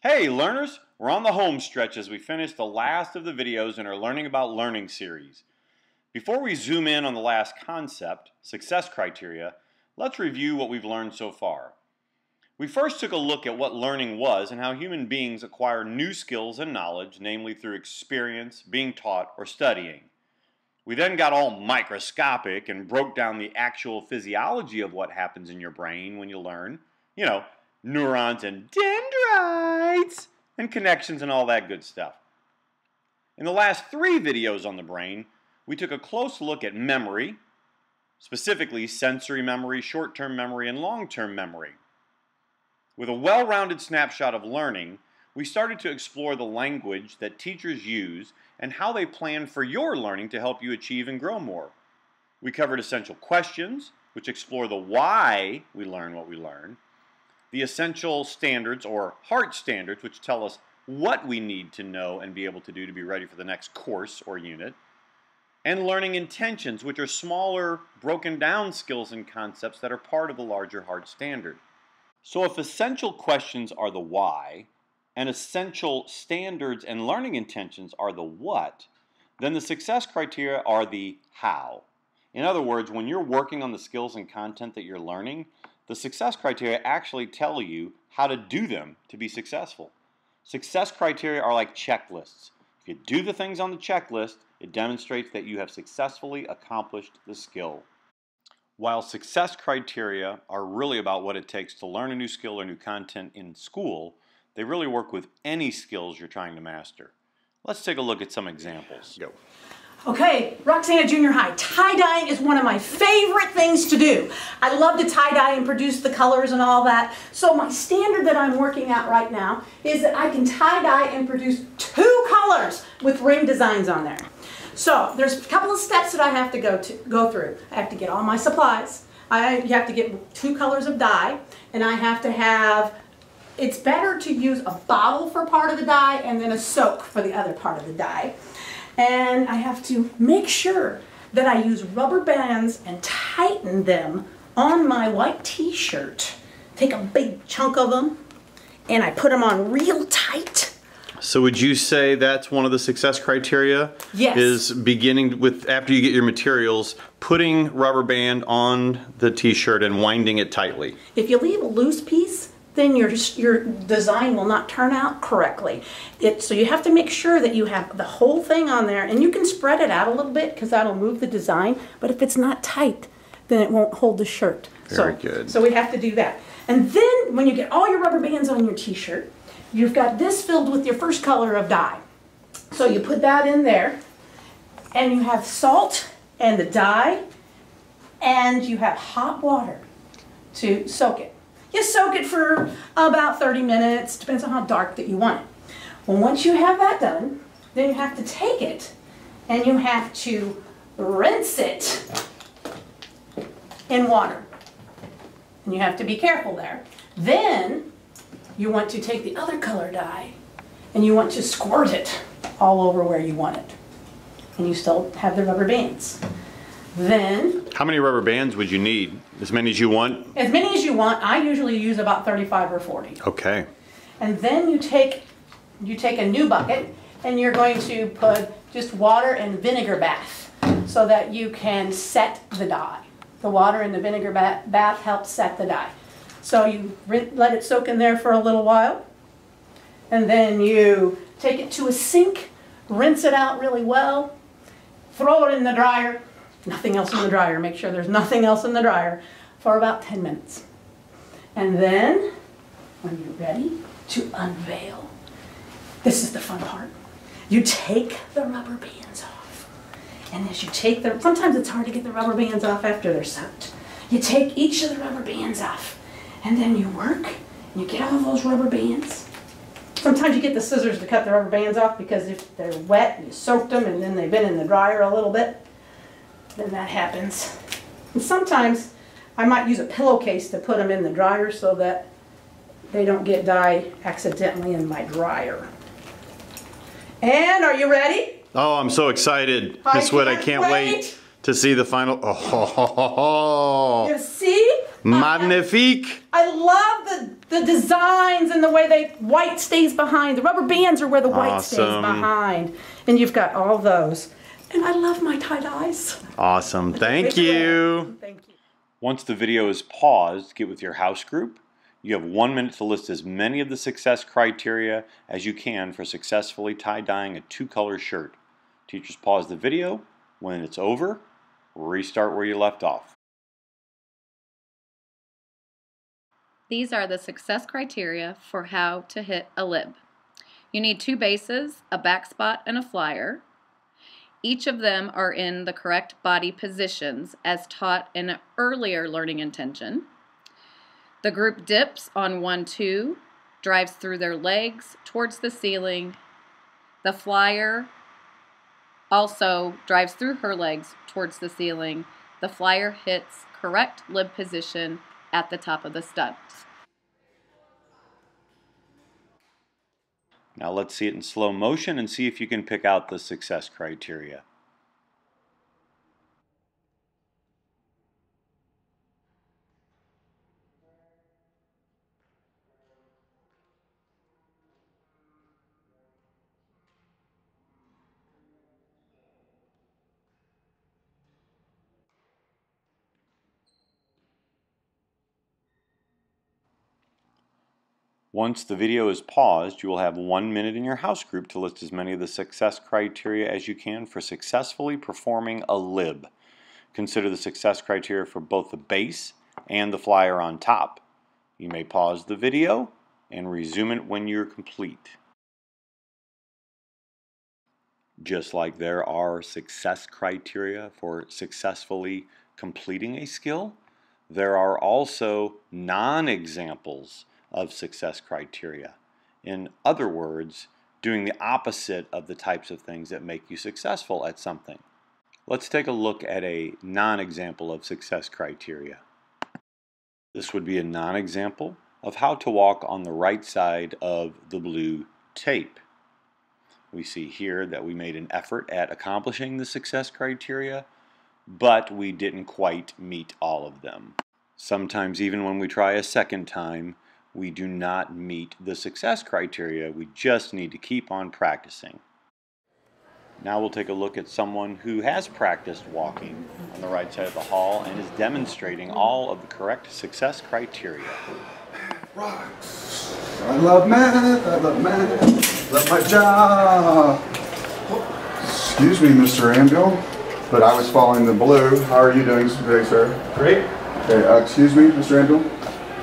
Hey learners, we're on the home stretch as we finish the last of the videos in our Learning About Learning series. Before we zoom in on the last concept, success criteria, let's review what we've learned so far. We first took a look at what learning was and how human beings acquire new skills and knowledge, namely through experience, being taught, or studying. We then got all microscopic and broke down the actual physiology of what happens in your brain when you learn. You know, neurons and dendrites and connections and all that good stuff. In the last 3 videos on the brain, we took a close look at memory, specifically sensory memory, short-term memory, and long-term memory. With a well-rounded snapshot of learning, we started to explore the language that teachers use and how they plan for your learning to help you achieve and grow more. We covered essential questions, which explore the why we learn what we learn, the essential standards or HEART standards, which tell us what we need to know and be able to do to be ready for the next course or unit, and learning intentions, which are smaller, broken down skills and concepts that are part of the larger HEART standard. So if essential questions are the why, and essential standards and learning intentions are the what, then the success criteria are the how. In other words, when you're working on the skills and content that you're learning, the success criteria actually tell you how to do them to be successful. Success criteria are like checklists. If you do the things on the checklist, it demonstrates that you have successfully accomplished the skill. While success criteria are really about what it takes to learn a new skill or new content in school, they really work with any skills you're trying to master. Let's take a look at some examples. Go. Okay, Roxana Junior High. Tie-dyeing is one of my favorite things to do. I love to tie-dye and produce the colors and all that. So my standard that I'm working at right now is that I can tie-dye and produce 2 colors with ring designs on there. So there's a couple of steps that I have to go through. I have to get all my supplies. You have to get 2 colors of dye, and I have to have, it's better to use a bottle for part of the dye and then a soak for the other part of the dye. And I have to make sure that I use rubber bands and tighten them on my white t-shirt. Take a big chunk of them and I put them on real tight. So would you say that's one of the success criteria? Yes. Is beginning with, after you get your materials, putting rubber band on the t-shirt and winding it tightly? If you leave a loose piece, then your design will not turn out correctly. So you have to make sure that you have the whole thing on there, and you can spread it out a little bit because that'll move the design, but if it's not tight, then it won't hold the shirt. Very good. So we have to do that. And then when you get all your rubber bands on your t-shirt, you've got this filled with your first color of dye. So you put that in there, and you have salt and the dye, and you have hot water to soak it. You soak it for about 30 minutes, depends on how dark that you want it. Well, once you have that done, then you have to take it and you have to rinse it in water. And you have to be careful there. Then you want to take the other color dye and you want to squirt it all over where you want it. And you still have the rubber bands. Then, how many rubber bands would you need? As many as you want? As many as you want. I usually use about 35 or 40. Okay. And then you take a new bucket and you're going to put just water and vinegar bath so that you can set the dye. The water and the vinegar bath helps set the dye. So you let it soak in there for a little while, and then you take it to a sink, rinse it out really well, throw it in the dryer. Nothing else in the dryer. Make sure there's nothing else in the dryer for about 10 minutes. And then, when you're ready to unveil, this is the fun part. You take the rubber bands off. And as you take them, sometimes it's hard to get the rubber bands off after they're soaked. You take each of the rubber bands off. And then you work, and you get all those rubber bands. Sometimes you get the scissors to cut the rubber bands off because if they're wet and you soaked them and then they've been in the dryer a little bit, then that happens. And sometimes I might use a pillowcase to put them in the dryer so that they don't get dye accidentally in my dryer. And are you ready? Oh, I'm so excited. Miss Witt, I can't wait to see the final. Oh, You see? magnifique. I love the designs and the way white stays behind. The rubber bands are where the white stays behind. And you've got all those. And I love my tie-dyes. Awesome. Thank you. Thank you. Once the video is paused, get with your house group. You have 1 minute to list as many of the success criteria as you can for successfully tie-dyeing a 2-color shirt. Teachers pause the video. When it's over, restart where you left off. These are the success criteria for how to hit a lib. You need 2 bases, a backspot, and a flyer. Each of them are in the correct body positions as taught in an earlier learning intention. The group dips on 1-2, drives through their legs towards the ceiling. The flyer also drives through her legs towards the ceiling. The flyer hits correct lib position at the top of the stunts. Now let's see it in slow motion and see if you can pick out the success criteria. Once the video is paused, you will have 1 minute in your house group to list as many of the success criteria as you can for successfully performing a lib. Consider the success criteria for both the base and the flyer on top. You may pause the video and resume it when you're complete. Just like there are success criteria for successfully completing a skill, there are also non-examples of success criteria. In other words, doing the opposite of the types of things that make you successful at something. Let's take a look at a non-example of success criteria. This would be a non-example of how to walk on the right side of the blue tape. We see here that we made an effort at accomplishing the success criteria, but we didn't quite meet all of them. Sometimes even when we try a second time, we do not meet the success criteria. We just need to keep on practicing. Now we'll take a look at someone who has practiced walking on the right side of the hall and is demonstrating all of the correct success criteria. Rocks. I love math, love my job. Excuse me, Mr. Anvil, but I was following the blue. How are you doing today, sir? Great. Okay, excuse me, Mr. Anvil?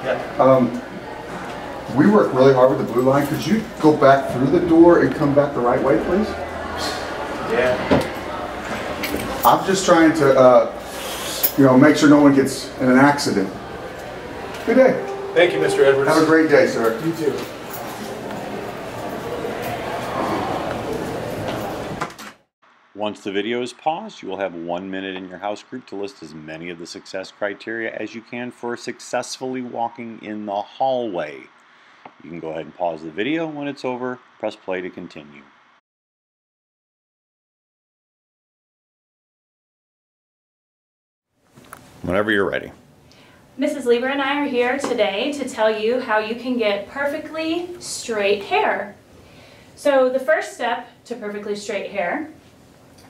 Yeah. We work really hard with the blue line. Could you go back through the door and come back the right way, please? Yeah. I'm just trying to, make sure no one gets in an accident. Good day. Thank you, Mr. Edwards. Have a great day, sir. You too. Once the video is paused, you will have 1 minute in your house group to list as many of the success criteria as you can for successfully walking in the hallway. You can go ahead and pause the video. When it's over, press play to continue. Whenever you're ready. Mrs. Lieber and I are here today to tell you how you can get perfectly straight hair. So the first step to perfectly straight hair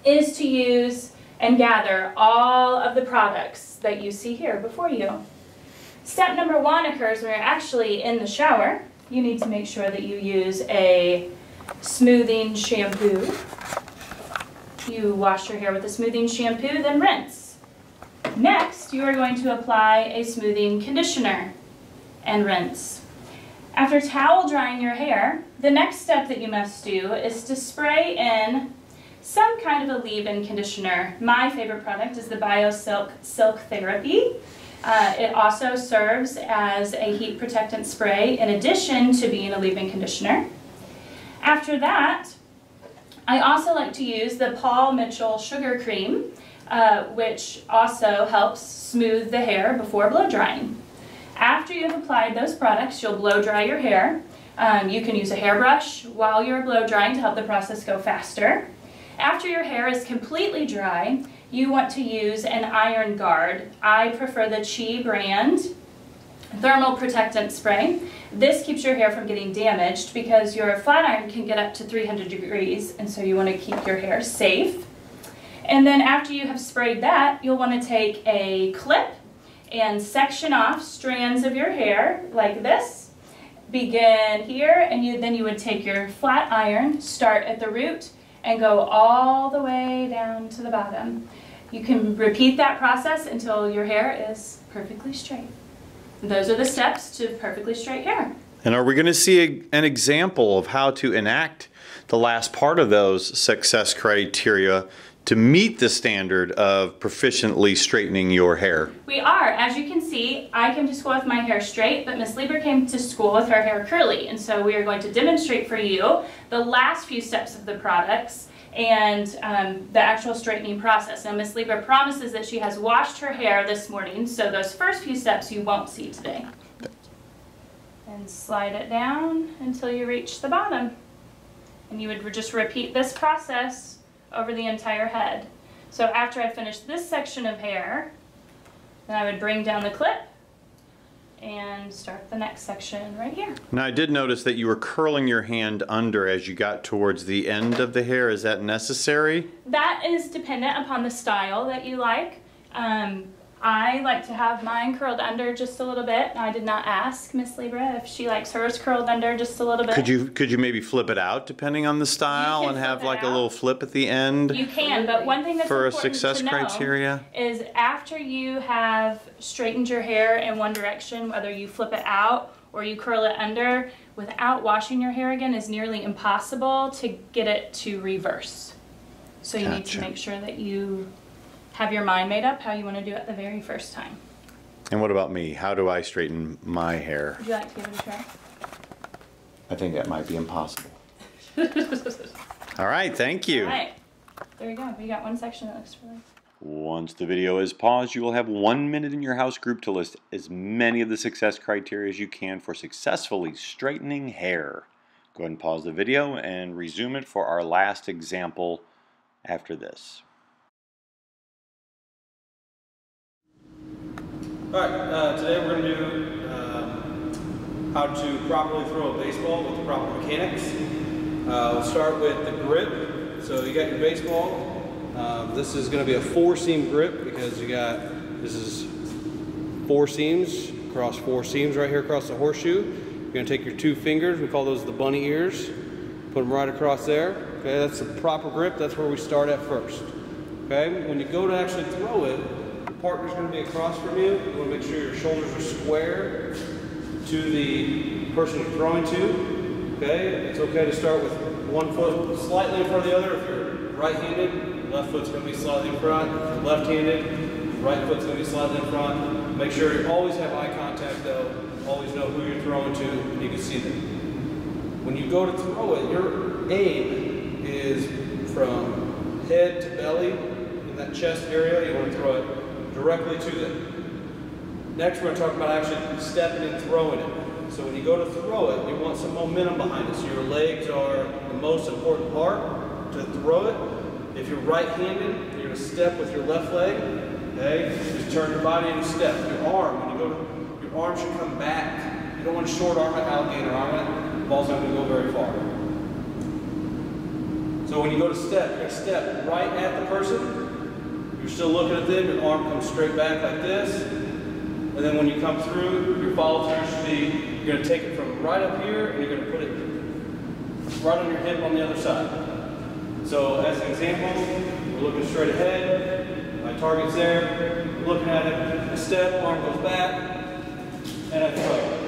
is to use and gather all of the products that you see here before you. Step number 1 occurs when you're actually in the shower. You need to make sure that you use a smoothing shampoo. You wash your hair with a smoothing shampoo, then rinse. Next, you are going to apply a smoothing conditioner and rinse. After towel drying your hair, the next step that you must do is to spray in some kind of a leave-in conditioner. My favorite product is the BioSilk Silk Therapy. It also serves as a heat protectant spray in addition to being a leave-in conditioner. After that, I also like to use the Paul Mitchell Sugar Cream, which also helps smooth the hair before blow drying. After you have applied those products, you'll blow dry your hair. You can use a hairbrush while you're blow drying to help the process go faster. After your hair is completely dry, you want to use an iron guard. I prefer the Chi brand thermal protectant spray. This keeps your hair from getting damaged because your flat iron can get up to 300 degrees, and so you want to keep your hair safe. And then after you have sprayed that, you'll want to take a clip and section off strands of your hair like this. Begin here, and then you would take your flat iron, start at the root, and go all the way down to the bottom. You can repeat that process until your hair is perfectly straight. Those are the steps to perfectly straight hair. And are we going to see an example of how to enact the last part of those success criteria to meet the standard of proficiently straightening your hair? We are. As you can see, I came to school with my hair straight, but Miss Lieber came to school with her hair curly. And so we are going to demonstrate for you the last few steps of the products and the actual straightening process. Now, Miss Lieber promises that she has washed her hair this morning, so those first few steps you won't see today. And slide it down until you reach the bottom. And you would just repeat this process over the entire head. So after I finish this section of hair, then I would bring down the clip and start the next section right here. Now, I did notice that you were curling your hand under as you got towards the end of the hair. Is that necessary? That is dependent upon the style that you like. I like to have mine curled under just a little bit. I did not ask Miss Libra if she likes hers curled under just a little bit. Could you maybe flip it out depending on the style and have like a little flip at the end? You can, but one thing that's for a important success to know criteria is after you have straightened your hair in one direction, whether you flip it out or you curl it under, without washing your hair again is nearly impossible to get it to reverse. So you need to make sure that you have your mind made up how you want to do it the very first time. And what about me? How do I straighten my hair? Would you like to give it a try? I think that might be impossible. All right, thank you. All right, there we go. We got one section that looks really... Once the video is paused, you will have 1 minute in your house group to list as many of the success criteria as you can for successfully straightening hair. Go ahead and pause the video and resume it for our last example after this. Alright, today we're going to do how to properly throw a baseball with the proper mechanics. We'll start with the grip. So you got your baseball. This is going to be a 4-seam grip because this is 4 seams across 4 seams right here across the horseshoe. You're going to take your 2 fingers, we call those the bunny ears, put them right across there. Okay, that's the proper grip. That's where we start at first. Okay, when you go to actually throw it, partner's going to be across from you. You want to make sure your shoulders are square to the person you're throwing to. Okay, it's okay to start with one foot slightly in front of the other. If you're right-handed, left foot's going to be slightly in front. If you're left-handed, right foot's going to be slightly in front. Make sure you always have eye contact though. Always know who you're throwing to and you can see them. When you go to throw it, your aim is from head to belly in that chest area. You want to throw it directly to them. Next, we're going to talk about actually stepping and throwing it. So when you go to throw it, you want some momentum behind it. So your legs are the most important part to throw it. If you're right-handed, you're going to step with your left leg. Okay? Just turn your body and step. Your arm, when you go to, your arm should come back. You don't want to short arm it, alligator arm it. The ball's not going to go very far. So when you go to step, you're going to step right at the person. You're still looking at them, your arm comes straight back like this. And then when you come through, your follow through should be, you're going to take it from right up here and you're going to put it right on your hip on the other side. So as an example, we're looking straight ahead, my target's there, looking at it, I step, arm goes back, and I throw.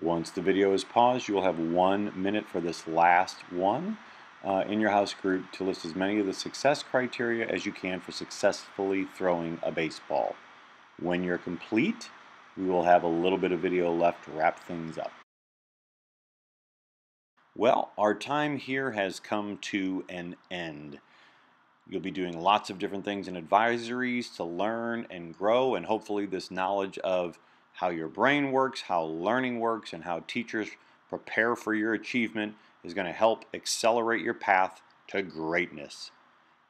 Once the video is paused, you will have 1 minute for this last one in your house group to list as many of the success criteria as you can for successfully throwing a baseball. When you're complete, we will have a little bit of video left to wrap things up. Well, our time here has come to an end. You'll be doing lots of different things in advisories to learn and grow, and hopefully this knowledge of how your brain works, how learning works, and how teachers prepare for your achievement is going to help accelerate your path to greatness.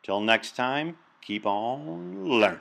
Till next time, keep on learning.